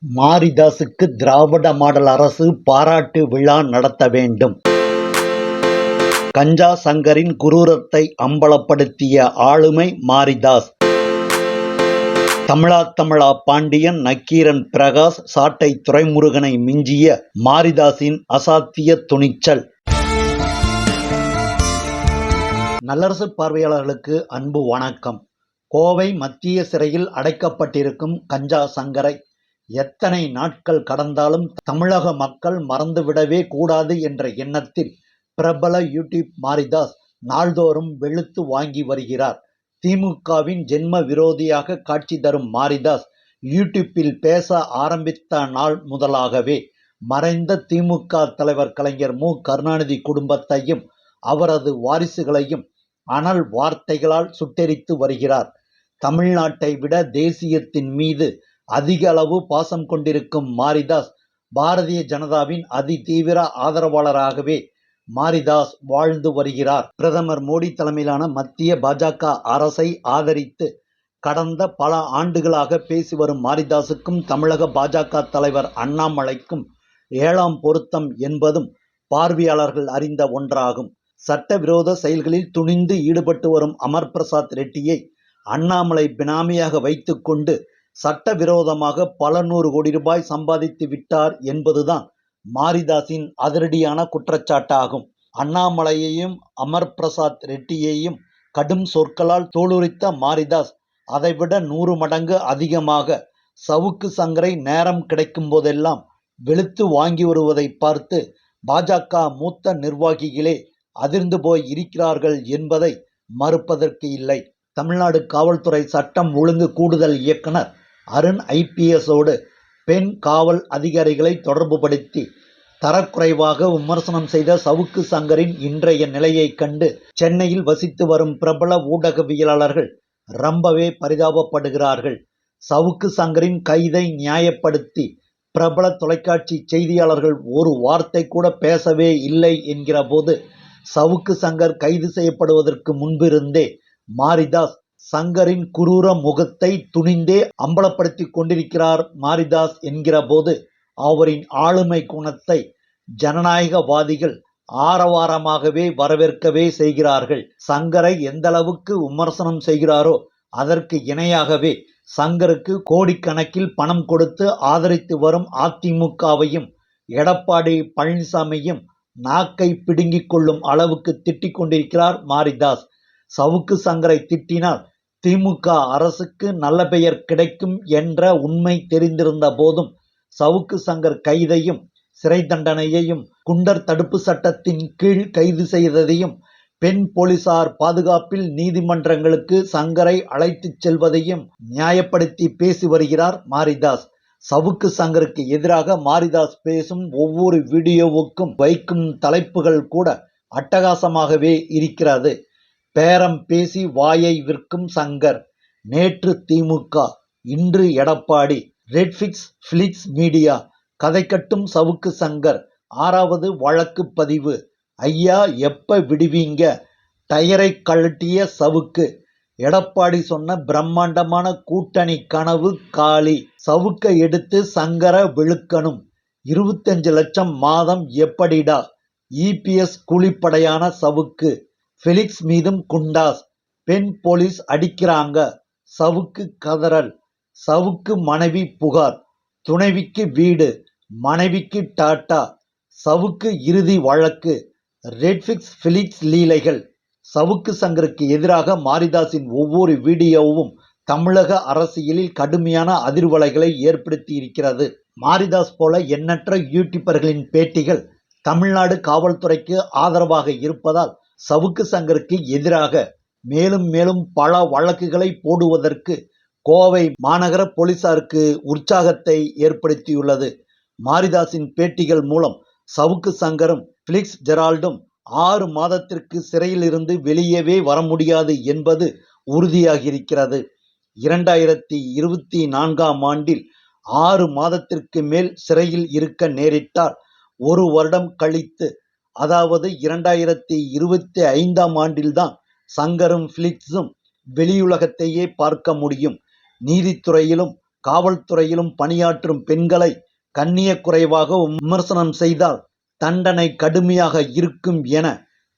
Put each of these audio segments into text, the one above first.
மாரிதாசுக்கு திராவிட model அரசு பாராட்டு விழா நடத்த வேண்டும். கஞ்சா சங்கரின் குரூரத்தை அம்பலப்படுத்திய ஆளுமை மாரிதாஸ். தமிழா பாண்டியன், நக்கீரன் பிரகாஷ், சாட்டை துரைமுருகனை மிஞ்சிய மாரிதாசின் அசாத்திய துணிச்சல். நல்லரசு பார்வையாளர்களுக்கு அன்பு வணக்கம். கோவை மத்திய சிறையில் அடைக்கப்பட்டிருக்கும் கஞ்சா சங்கரை எத்தனை நாட்கள் கடந்தாலும் தமிழக மக்கள் மறந்துவிடவே கூடாது என்ற எண்ணத்தில் பிரபல யூடியூப் மாரிதாஸ் நாள்தோறும் வெளுத்து வாங்கி வருகிறார். திமுகவின் ஜென்ம விரோதியாக காட்சி தரும் மாரிதாஸ் யூடியூப்பில் பேச ஆரம்பித்த நாள் முதலாகவே மறைந்த திமுக தலைவர் கலைஞர் மு. கருணாநிதி குடும்பத்தையும் அவரது வாரிசுகளையும் அனல் வார்த்தைகளால் சுட்டெரித்து வருகிறார். தமிழ்நாட்டை விட தேசியத்தின் மீது அதிக அளவு பாசம் கொண்டிருக்கும் மாரிதாஸ் பாரதிய ஜனதாவின் அதிதீவிர ஆதரவாளராகவே மாரிதாஸ் வாழ்ந்து வருகிறார். பிரதமர் மோடி தலைமையிலான மத்திய பாஜக அரசை ஆதரித்து கடந்த பல ஆண்டுகளாக பேசி வரும் மாரிதாசுக்கும் தமிழக பாஜக தலைவர் அண்ணாமலைக்கும் 7ஆம் பொருத்தம் என்பதும் பார்வையாளர்கள் அறிந்த ஒன்றாகும். சட்டவிரோத செயல்களில் துணிந்து ஈடுபட்டு வரும் அமர் பிரசாத் ரெட்டியை அண்ணாமலை பினாமியாக வைத்துக்கொண்டு சட்டவிரோதமாக பல 100 கோடி ரூபாய் சம்பாதித்து விட்டார் என்பதுதான் மாரிதாசின் அதிரடியான குற்றச்சாட்டாகும். அண்ணாமலையையும் அமர் பிரசாத் ரெட்டியையும் கடும் சொற்களால் தோலுரித்த மாரிதாஸ் அதைவிட 100 மடங்கு அதிகமாக சவுக்கு சங்கரை நேரம் கிடைக்கும் போதெல்லாம் வெளுத்து வாங்கி வருவதை பார்த்து பாஜக மூத்த நிர்வாகிகளே அதிர்ந்து போய் இருக்கிறார்கள் என்பதை மறுப்பதற்கு இல்லை. தமிழ்நாடு காவல்துறை சட்டம் ஒழுங்கு கூடுதல் இயக்குனர் அருண் ஐபிஎஸோடு பெண் காவல் அதிகாரிகளை தொடர்புபடுத்தி தரக்குறைவாக விமர்சனம் செய்த சவுக்கு சங்கரின் இன்றைய நிலையை கண்டு சென்னையில் வசித்து வரும் பிரபல ஊடகவியலாளர்கள் ரொம்பவே பரிதாபப்படுகிறார்கள். சவுக்கு சங்கரின் கைதை நியாயப்படுத்தி பிரபல தொலைக்காட்சி செய்தியாளர்கள் ஒரு வார்த்தை கூட பேசவே இல்லை என்கிற போது சவுக்கு சங்கர் கைது செய்யப்படுவதற்கு முன்பிருந்தே மாரிதாஸ் சங்கரின் குரூர முகத்தை துணிந்தே அம்பலப்படுத்தி கொண்டிருக்கிறார். மாரிதாஸ் என்கிற போது அவரின் ஆளுமை குணத்தை ஜனநாயகவாதிகள் ஆரவாரமாகவே வரவேற்கவே செய்கிறார்கள். சங்கரை எந்த அளவுக்கு விமர்சனம் செய்கிறாரோ அதற்கு இணையாகவே சங்கருக்கு கோடிக்கணக்கில் பணம் கொடுத்து ஆதரித்து வரும் அதிமுகவையும் எடப்பாடி பழனிசாமியும் நாக்கை பிடுங்கிக் கொள்ளும் அளவுக்கு திட்டிக் கொண்டிருக்கிறார் மாரிதாஸ். சவுக்கு சங்கரை திட்டினால் திமுக அரசுக்கு நல்ல பெயர் கிடைக்கும் என்ற உண்மை தெரிந்திருந்த போதும் சவுக்கு சங்கர் கைதையும் சிறை தண்டனையையும் குண்டர் தடுப்பு சட்டத்தின் கீழ் கைது செய்ததையும் பெண் போலீசார் பாதுகாப்பில் நீதிமன்றங்களுக்கு சங்கரை அழைத்துச் செல்வதையும் நியாயப்படுத்தி பேசி வருகிறார் மாரிதாஸ். சவுக்கு சங்கருக்கு எதிராக மாரிதாஸ் பேசும் ஒவ்வொரு வீடியோவுக்கும் வைக்கும் தலைப்புகள் கூட அட்டகாசமாகவே இருக்கிறது. பேரம் பேசி வாயை விற்கும் சங்கர், நேற்று திமுக, இன்று எடப்பாடி, ரெட்ஃபிக்ஸ் பிளிக்ஸ் மீடியா, கதை கட்டும் சவுக்கு சங்கர், 6வது வழக்கு பதிவு, ஐயா எப்ப விடுவீங்க, டயரை கழட்டிய சவுக்கு, எடப்பாடி சொன்ன பிரம்மாண்டமான கூட்டணி கனவு காலி, சவுக்கை எடுத்து சங்கரை வெளுக்கணும், 25 லட்சம் மாதம் எப்படிடா, இபிஎஸ் கூலிப்படையான சவுக்கு, ஃபெலிக்ஸ் மீதும் குண்டாஸ், பெண் போலீஸ் அடிக்கிறாங்க, சவுக்கு கதறல், சவுக்கு மனைவி புகார், துணைவிக்கு வீடு, மனைவிக்கு டாட்டா, சவுக்கு இறுதி வழக்கு, ரெட்ஃபிக்ஸ் பிளிக்ஸ் லீலைகள். சவுக்கு சங்கருக்கு எதிராக மாரிதாஸின் ஒவ்வொரு வீடியோவும் தமிழக அரசியலில் கடுமையான அதிர்வலைகளை ஏற்படுத்தி இருக்கிறது. மாரிதாஸ் போல எண்ணற்ற யூடியூபர்களின் பேட்டிகள் தமிழ்நாடு காவல்துறைக்கு ஆதரவாக இருப்பதால் சவுக்கு சங்கருக்கு எதிராக மேலும் மேலும் பல வழக்குகளை போடுவதற்கு கோவை மாநகர போலீசாருக்கு உற்சாகத்தை ஏற்படுத்தியுள்ளது. மாரிதாஸின் பேட்டிகள் மூலம் சவுக்கு சங்கரும் பிளிக்ஸ் ஜெரால்டும் 6 மாதத்திற்கு சிறையில் இருந்து வெளியவே வர முடியாது என்பது உறுதியாகியிருக்கிறது. 2024ஆம் ஆண்டில் 6 மாதத்திற்கு மேல் சிறையில் இருக்க நேரிட்டால் 1 வருடம் கழித்து, அதாவது 2025ஆம் ஆண்டில்தான் சங்கரும் பிளிக்ஸும் வெளியுலகத்தையே பார்க்க முடியும். நீதித்துறையிலும் காவல்துறையிலும் பணியாற்றும் பெண்களை கண்ணியக்குறைவாக விமர்சனம் செய்தால் தண்டனை கடுமையாக இருக்கும் என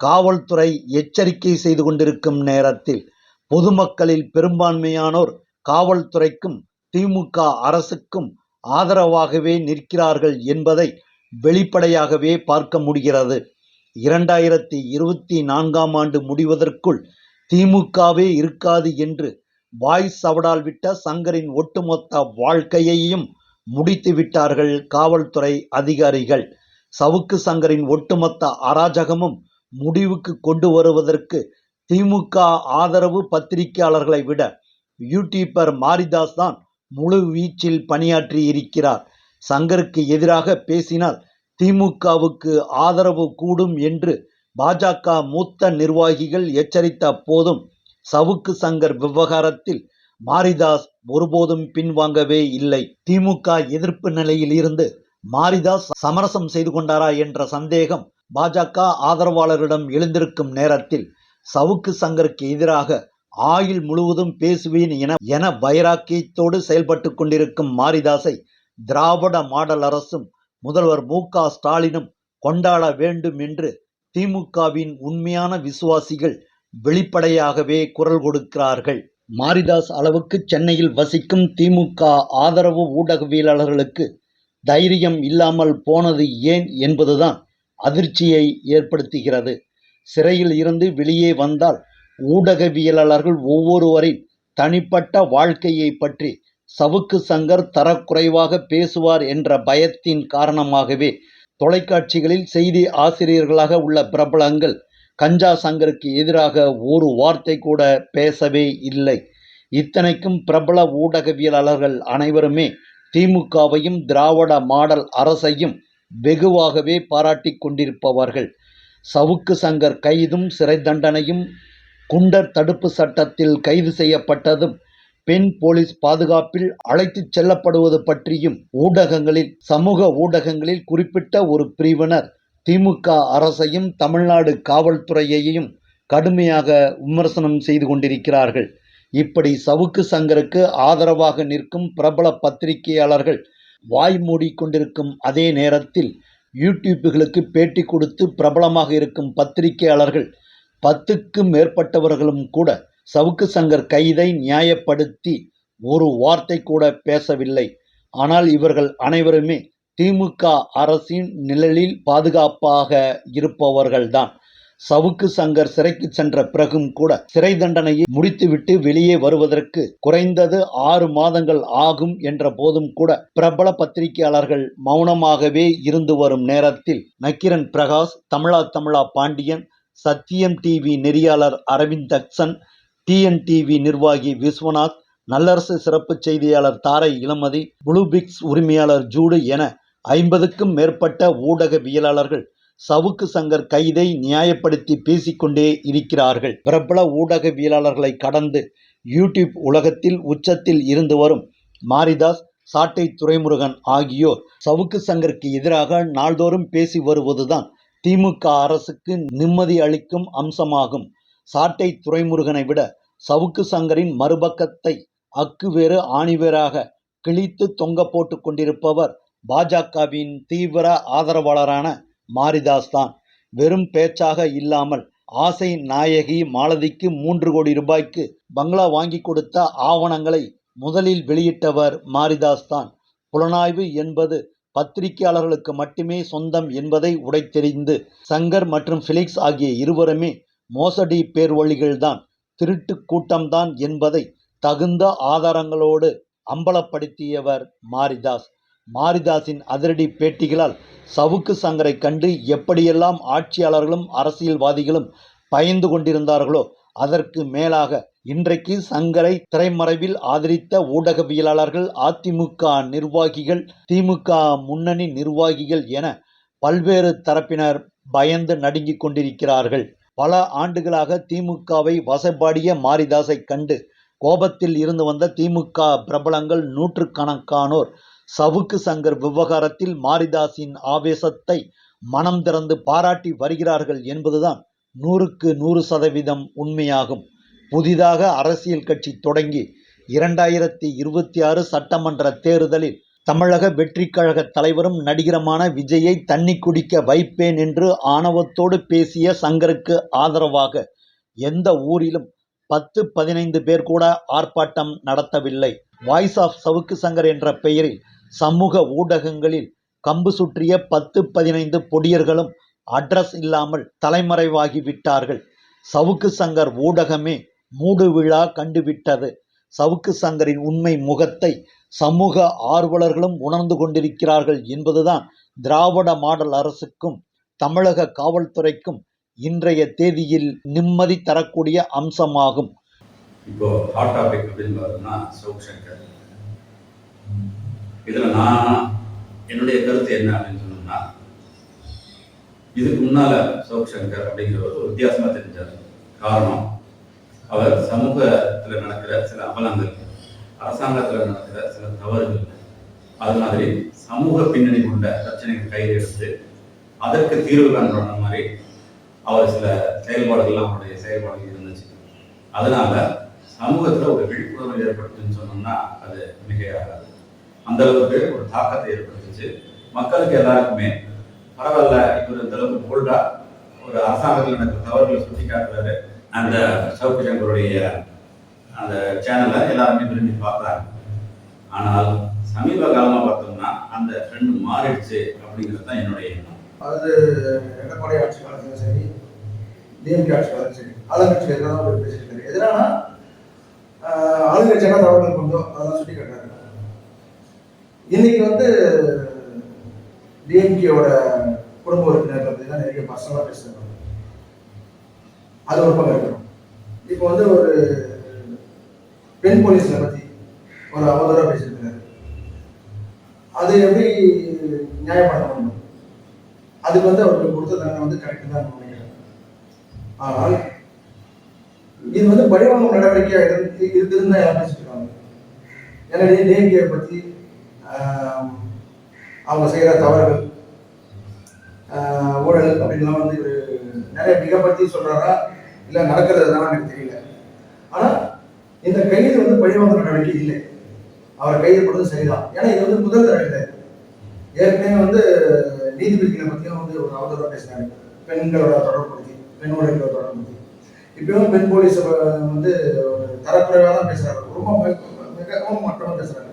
காவல்துறை எச்சரிக்கை செய்து கொண்டிருக்கும் நேரத்தில் பொதுமக்களில் பெரும்பான்மையானோர் காவல்துறைக்கும் திமுக அரசுக்கும் ஆதரவாகவே நிற்கிறார்கள் என்பதை வெளிப்படையாகவே பார்க்க முடிகிறது. 2024ஆம் ஆண்டு முடிவதற்குள் திமுகவே இருக்காது என்று வாய் சவடால் விட்ட சங்கரின் ஒட்டுமொத்த வாழ்க்கையையும் முடித்து விட்டார்கள் காவல்துறை அதிகாரிகள். சவுக்கு சங்கரின் ஒட்டுமொத்த அராஜகமும் முடிவுக்கு கொண்டு வருவதற்கு திமுக ஆதரவு பத்திரிகையாளர்களை விட யூடியூபர் மாரிதாஸ் தான் முழு வீச்சில் பணியாற்றி இருக்கிறார். சங்கருக்கு எதிராக பேசினால் திமுகவுக்கு ஆதரவு கூடும் என்று பாஜக மூத்த நிர்வாகிகள் எச்சரித்த போதும் சவுக்கு சங்கர் விவகாரத்தில் மாரிதாஸ் ஒருபோதும் பின்வாங்கவே இல்லை. திமுக எதிர்ப்பு நிலையில் இருந்து மாரிதாஸ் சமரசம் செய்து கொண்டாரா என்ற சந்தேகம் பாஜக ஆதரவாளர்களிடம் எழுந்திருக்கும் நேரத்தில் சவுக்கு சங்கருக்கு எதிராக ஆயுள் முழுவதும் பேசுவேன் என வைராக்கியத்தோடு செயல்பட்டு கொண்டிருக்கும் மாரிதாஸை திராவிட மாடல் அரசும் முதல்வர் மு.க. ஸ்டாலினும் கொண்டாட வேண்டும் என்று திமுகவின் உண்மையான விசுவாசிகள் வெளிப்படையாகவே குரல் கொடுக்கிறார்கள். மாரிதாஸ் அளவுக்கு சென்னையில் வசிக்கும் திமுக ஆதரவு ஊடகவியலாளர்களுக்கு தைரியம் இல்லாமல் போனது ஏன் என்பதுதான் அதிர்ச்சியை ஏற்படுத்துகிறது. சிறையில் இருந்து வெளியே வந்தால் ஊடகவியலாளர்கள் ஒவ்வொருவரின் தனிப்பட்ட வாழ்க்கையை பற்றி சவுக்கு சங்கர் தரக்குறைவாக பேசுவார் என்ற பயத்தின் காரணமாகவே தொலைக்காட்சிகளில் செய்தி ஆசிரியர்களாக உள்ள பிரபலங்கள் கஞ்சா சங்கருக்கு எதிராக ஒரு வார்த்தை கூட பேசவே இல்லை. இத்தனைக்கும் பிரபல ஊடகவியலாளர்கள் அனைவருமே திமுகவையும் திராவிட மாடல் அரசையும் வெகுவாகவே பாராட்டி கொண்டிருப்பவர்கள். சவுக்கு சங்கர் கைதும் சிறை தண்டனையும், குண்டர் தடுப்பு சட்டத்தில் கைது செய்யப்பட்டதும், பெண் போலீஸ் பாதுகாப்பில் அழைத்துச் செல்லப்படுவது பற்றியும் சமூக ஊடகங்களில் குறிப்பிட்ட ஒரு பிரிவினர் திமுக அரசையும் தமிழ்நாடு காவல்துறையையும் கடுமையாக விமர்சனம் செய்து கொண்டிருக்கிறார்கள். இப்படி சவுக்கு சங்கருக்கு ஆதரவாக நிற்கும் பிரபல பத்திரிகையாளர்கள் வாய் மூடிக்கொண்டிருக்கும் அதே நேரத்தில் யூடியூப்புகளுக்கு பேட்டி கொடுத்து பிரபலமாக இருக்கும் பத்திரிகையாளர்கள் 10க்கும் மேற்பட்டவர்களும் கூட சவுக்கு சங்கர் கைதை நியாயப்படுத்தி ஒரு வார்த்தை கூட பேசவில்லை. ஆனால் இவர்கள் அனைவருமே திமுக அரசின் நிழலில் பாதுகாப்பாக இருப்பவர்கள்தான். சவுக்கு சங்கர் சிறைக்கு சென்ற பிறகும் கூட சிறை தண்டனையை முடித்துவிட்டு வெளியே வருவதற்கு குறைந்தது 6 மாதங்கள் ஆகும் என்ற போதும் கூட பிரபல பத்திரிகையாளர்கள் மௌனமாகவே இருந்து வரும் நேரத்தில் நக்கீரன் பிரகாஷ், தமிழா பாண்டியன், சத்தியம் டிவி நெறியாளர் அரவிந்த் தக்சன், டிஎன்டிவி நிர்வாகி விஸ்வநாத், நல்லரசு சிறப்பு செய்தியாளர் தாரை இளமதி, ப்ளூபிக்ஸ் உரிமையாளர் ஜூடு என 50க்கும் மேற்பட்ட ஊடகவியலாளர்கள் சவுக்கு சங்கர் கைதை நியாயப்படுத்தி பேசிக்கொண்டே இருக்கிறார்கள். பிரபல ஊடகவியலாளர்களை கடந்து யூடியூப் உலகத்தில் உச்சத்தில் இருந்து வரும் மாரிதாஸ், சாட்டை துரைமுருகன் ஆகியோர் சவுக்கு சங்கருக்கு எதிராக நாள்தோறும் பேசி வருவதுதான் திமுக அரசுக்கு நிம்மதி அளிக்கும் அம்சமாகும். சாட்டை துரைமுருகனை விட சவுக்கு சங்கரின் மறுபக்கத்தை அக்குவேறு ஆணிவேராக கிழித்து தொங்க போட்டு கொண்டிருப்பவர் பாஜகவின் தீவிர ஆதரவாளரான மாரிதாஸ் தான். வெறும் பேச்சாக இல்லாமல் ஆசை நாயகி மாலதிக்கு 3 கோடி ரூபாய்க்கு பங்களா வாங்கி கொடுத்த ஆவணங்களை முதலில் வெளியிட்டவர் மாரிதாஸ் தான். புலனாய்வு என்பது பத்திரிகையாளர்களுக்கு மட்டுமே சொந்தம் என்பதை உடைத்தெறிந்து சங்கர் மற்றும் பிலிக்ஸ் ஆகிய இருவருமே மோசடி பேர்வழிகள்தான், திருட்டு கூட்டம்தான் என்பதை தகுந்த ஆதாரங்களோடு அம்பலப்படுத்தியவர் மாரிதாஸ். மாரிதாஸின் அதிரடி பேட்டிகளால் சவுக்கு சங்கரை கண்டு எப்படியெல்லாம் ஆட்சியாளர்களும் அரசியல்வாதிகளும் பயந்து கொண்டிருந்தார்களோ அதற்கு மேலாக இன்றைக்கு சங்கரை திரைமறைவில் ஆதரித்த ஊடகவியலாளர்கள், அதிமுக நிர்வாகிகள், திமுக முன்னணி நிர்வாகிகள் என பல்வேறு தரப்பினர் பயந்து நடுங்கிக் கொண்டிருக்கிறார்கள். பல ஆண்டுகளாக திமுகவை வசைபாடிய மாரிதாஸை கண்டு கோபத்தில் இருந்து வந்த திமுக பிரபலங்கள் நூற்றுக்கணக்கானோர் சவுக்கு சங்கர் விவகாரத்தில் மாரிதாஸின் ஆவேசத்தை மனம் திறந்து பாராட்டி வருகிறார்கள் என்பதுதான் 100க்கு 100% உண்மையாகும். புதிதாக அரசியல் கட்சி தொடங்கி 2026 சட்டமன்ற தேர்தலில் தமிழக வெற்றிக் கழக தலைவரும் நடிகருமான விஜயை தண்ணி குடிக்க வைப்பேன் என்று ஆணவத்தோடு பேசிய சங்கருக்கு ஆதரவாக எந்த ஊரிலும் 10-15 பேர் கூட ஆர்ப்பாட்டம் நடத்தவில்லை. வாய்ஸ் ஆஃப் சவுக்கு சங்கர் என்ற பெயரில் சமூக ஊடகங்களில் கம்பு சுற்றிய 10-15 பொடியர்களும் அட்ரஸ் இல்லாமல் தலைமறைவாகிவிட்டார்கள். சவுக்கு சங்கர் ஊடகமே மூடு விழா கண்டுவிட்டது. சவுக்கு சங்கரின் உண்மை முகத்தை சமூக ஆர்வலர்களும் உணர்ந்து கொண்டிருக்கிறார்கள் என்பதுதான் திராவிட மாடல் அரசுக்கும் தமிழக காவல்துறைக்கும் இன்றைய தேதியில் நிம்மதி தரக்கூடிய அம்சமாகும். இப்போ ஹாட் டாபிக் அப்படின்னு பார்த்தோம்னா சவுக்கு சங்கர். இதில் நான் என்னுடைய கருத்து என்ன அப்படின்னு சொன்னோம்னா, இதுக்கு முன்னால சவுக்கு சங்கர் அப்படிங்கிற ஒரு வித்தியாசமாக தெரிஞ்சார். காரணம், அவர் சமூகத்தில் நடக்கிற சில அபலங்கள், அரசாங்கத்தில் நடக்கிற சில தவறுகள், அது மாதிரி சமூக பின்னணி கொண்ட பிரச்சனைகள் கையில் எடுத்து அதற்கு தீர்வு காண்ற மாதிரி அவர் சில செயல்பாடுகள்லாம் அவருடைய செயல்பாடுகள் இருந்துச்சு. அதனால சமூகத்தில் ஒரு விழிப்புணர்வு ஏற்பட்டுச்சுன்னு சொன்னோம்னா அது மிகையாகாது. அந்த அளவுக்கு ஒரு தாக்கத்தை ஏற்படுத்துச்சு. மக்களுக்கு எல்லாருக்குமே பரவாயில்ல, இவர் இந்த அளவுக்கு போல்டா ஒரு அரசாங்கத்தில் நடக்கிற தவறுகளை சுட்டி காட்டுறாரு. அந்த சவுக்கு சங்கருடைய அந்த சேனலை எல்லாருமே விரும்பி பார்க்குறாங்க. ஆனால் சமீப காலமாக பார்த்தோம்னா அந்த ட்ரெண்ட் மாறிடுச்சு அப்படிங்கிறது தான் என்னுடைய எண்ணம். அது எடப்பாடி ஆட்சி காலத்திலும் சரி, டிஎம்கே ஆட்சி காலத்திலும் சரி, ஆளுங்கட்சி எல்லாம் அவர் பேசியிருக்காரு. எதனால ஆளுங்கட்சி என்ன தவறுகள் கொஞ்சம் அதெல்லாம் சுட்டி காட்டுறாரு. இன்னைக்கு டிஎம்கேயோட குடும்ப உறுப்பினர்களை பற்றி தான் நிறைய பர்சனலாக பேசுறாங்க. அது ஒரு பக்கம் இருக்கணும். இப்போ ஒரு பெண் போலீஸை பற்றி ஒரு அவதூறாக பேசியிருக்கிறாரு. அது எப்படி நியாயப்படுத்த முடியும்? அதுக்கு அவருக்கு கொடுத்த தண்டனை கரெக்டு தான் நினைக்கிறேன். ஆனால் இது பழிவாங்கும் நடவடிக்கையாக இருக்குதுன்னு தான் எல்லாம் பேசிட்டு இருக்காங்க. ஏன்னா டிஎம்கே பற்றி அவங்க செய்கிற தவறுகள், ஊழல் அப்படின்லாம் நிறைய மிகப்படுத்தி சொல்றாரா இல்லை நடக்கிறதுனால எனக்கு தெரியல. ஆனால் இந்த கைது பழிவாங்க நடவடிக்கை இல்லை. அவர் கைது பண்ணது சரிதான். ஏன்னா இது முதல் தடவை இல்லை. ஏற்கனவே நீதிபதிகளை பற்றியும் ஒரு அவதூறாக பேசினாங்க. பெண்களோட தொடர்புபடுத்தி, பெண் ஊழல்களோட தொடர்புபடுத்தி. இப்பயும் பெண் போலீஸ் தரக்குறைவாக தான் பேசுறாங்க. மிகவும் மட்டமாக பேசுறாங்க.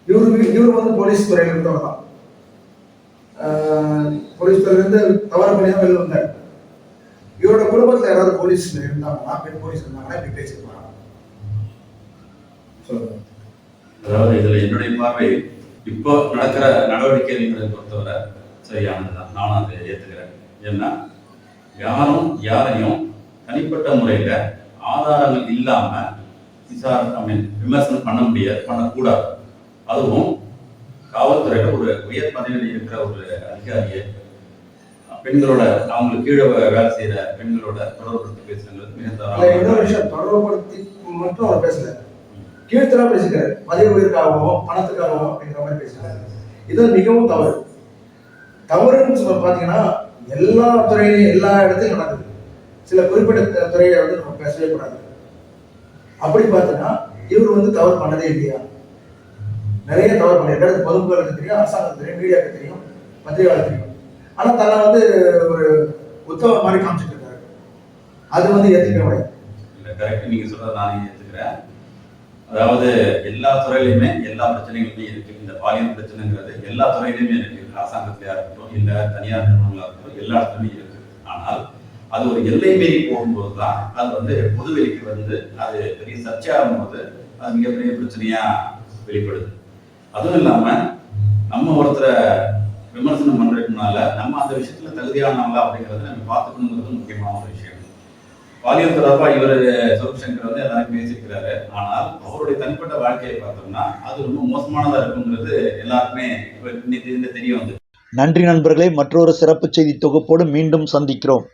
இவரு போலீஸ் துறையில இருந்தவர் தான். போலீஸ் துறையிலிருந்து தவறு பண்ணி தான் வெளில வந்தார். இவரோட குடும்பத்தில் யாராவது போலீஸ் இருந்தாங்கன்னா, பெண் போலீஸ் இருந்தாங்கன்னா இப்படி பேசிருப்பாங்க. சொல்லுங்க. அதாவது இதுல என்னுடைய பார்வை, இப்போ நடக்கிற நடவடிக்கைகளை பொறுத்தவரை சரியானதுதான். நானும் அதை ஏற்றுக்கிறேன். ஏன்னா யாரும் யாரையும் தனிப்பட்ட முறையில ஆதாரங்கள் இல்லாம விமர்சனம் பண்ண முடியாது, பண்ணக்கூடாது. அதுவும் காவல்துறையில ஒரு உயர் பதவியில் இருக்கிற ஒரு அதிகாரியை பெண்களோட, அவங்களுக்கு கீழே வேலை செய்யற பெண்களோட தொடர்புபடுத்தி பேசுறது மிக தவறான. தொடர்புபடுத்தி மட்டும் அவர் பேசல, கீழ்த்தரா பேசுகிறார். பதவி உயர்வுக்காகவும் பணத்துக்காகவும் அப்படிங்கிற மாதிரி பேசுகிறார். இது மிகவும் தவறு. தவறுன்னு பார்த்தீங்கன்னா எல்லா துறையிலையும் எல்லா இடத்துலையும் நடக்குது. சில குறிப்பிட்ட துறையை நம்ம பேசவே கூடாது. அப்படி பார்த்தீங்கன்னா இவர் தவறு பண்ணதே இல்லையா? நிறைய தவறு பண்ணியிருக்காரு. பொதுமக்களுக்கு தெரியும், அரசாங்கத்துக்கு தெரியும், மீடியாவுக்கு தெரியும், பத்திரிகையாளருக்கு தெரியும். ஆனால் தன்னை ஒரு உத்தவ மாதிரி காமிச்சிட்டு இருக்காரு. அது ஏற்றுக்க முடியாது. இல்லை, கரெக்ட். நீங்கள் சொல்கிறத நானே ஏற்றுக்கிறேன். அதாவது எல்லா துறையிலையுமே எல்லா பிரச்சனைகளுமே இருக்கு. இந்த பாலியல் பிரச்சனைங்கிறது எல்லா துறையிலுமே இருக்கு. அரசாங்கத்திலையா இருக்கட்டும், இல்லை தனியார் நிறுவனங்களாக இருக்கட்டும், எல்லா இடத்துலையும் இருக்கு. ஆனால் அது ஒரு எல்லை மீறி போகும்போது தான் அது பொதுவெளிக்கு அது பெரிய சர்ச்சையாகும் போது அது மிகப்பெரிய பிரச்சனையா வெளிப்படுது. அதுவும் இல்லாம நம்ம ஒருத்தரை விமர்சனம் பண்றதுனால நம்ம அந்த விஷயத்துல தகுதியானவங்களா அப்படிங்கறத நம்ம பார்த்துக்கணுங்கிறது முக்கியமான ஒரு விஷயம். பாலியல் தொடர்பா இவர் சவுக்கு சங்கர் எல்லாரும் பேசியிருக்கிறாரு. ஆனால் அவருடைய தனிப்பட்ட வாழ்க்கையை பார்த்தோம்னா அது ரொம்ப மோசமானதா இருக்குங்கிறது எல்லாருக்குமே தெரிய வந்து. நன்றி நண்பர்களே, மற்றொரு சிறப்பு செய்தி தொகுப்போடு மீண்டும் சந்திக்கிறோம்.